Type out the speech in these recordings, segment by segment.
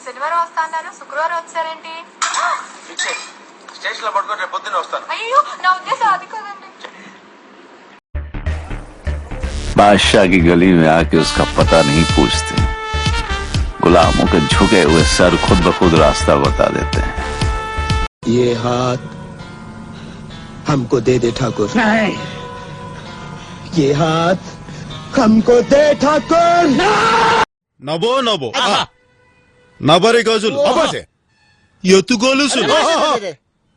శనివారం వస్తా అన్నారు, శుక్రవారం వచ్చారేంటి? స్టేషన్ లో పడుకొని రేపు పొద్దున్న వస్తాను. అయ్యో నా ఉద్దేశం అది కాదండి. बादशाह की गली में आके उसका पता नहीं पूछते, गुलामों के झुके हुए सर खुद ब खुद रास्ता बता देते हैं। ये हाथ हमको दे दे ठाकुर। नहीं, ये हाथ हमको दे ठाकुर। నబో నబో నబరి గజులు ఎత్తుగోలుసులు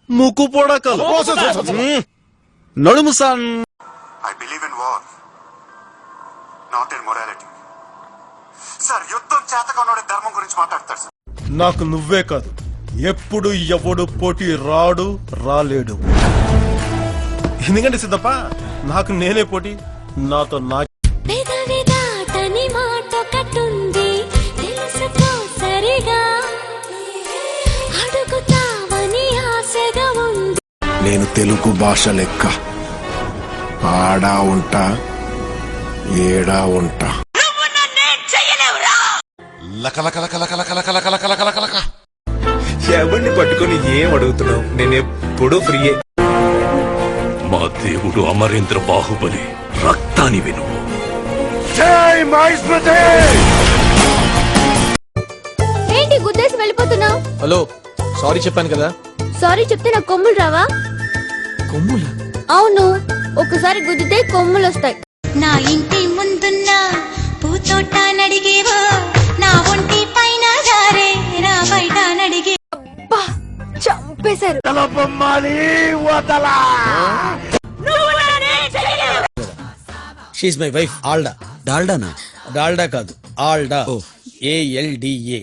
ముక్కు పొడకలు నడుము సన్. I believe in war, not in morality. Sir యుద్ధం చేతకొన్నోడి ధర్మం గురించి మాట్లాడతాడు సార్. నాకు నువ్వే కాదు, ఎప్పుడు ఎవడు పోటీ రాడు రాలేడు. ఎందుకంటే సిద్ధప్ప, నాకు నేనే పోటీ, నాతో నా. నేను తెలుగు భాష లెక్క ఆడా ఉంటా ఏడా ఉంటా. ఎవరిని పట్టుకుని ఏం అడుగుతున్నావు? నేనెప్పుడు ఫ్రీయే. మా దేవుడు అమరేంద్ర బాహుబలి రక్తాన్ని విను. ఏంటి గుద్దేసి వెళ్ళిపోతున్నావు? హలో, సారీ చెప్పాను కదా. సారీ చెప్తే నాకు కొమ్ములు రావా? కొమ్ములు? అవును, ఒకసారి గుద్దితే కొమ్ములు వస్తాయి. నా ఇంటి ముందున్న పూతోట నడిగేవో, నా ఒంటి పైన జారే నా బయట నడిగే. అబ్బా, చంపేశారు. She my wife ఆల్డా. డాల్డానా? డాల్డా కాదు, ఆల్డా. ALDA.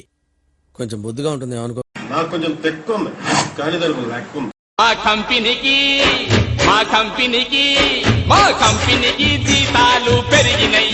కొంచెం బొద్దుగా ఉంటుంది అనుకో. నాకు కొంచెం తెక్కు ఉంది, కానీ దానికి లెక్క ఉంది. మా కంపెనీకి జీతాలు పెరిగినాయి.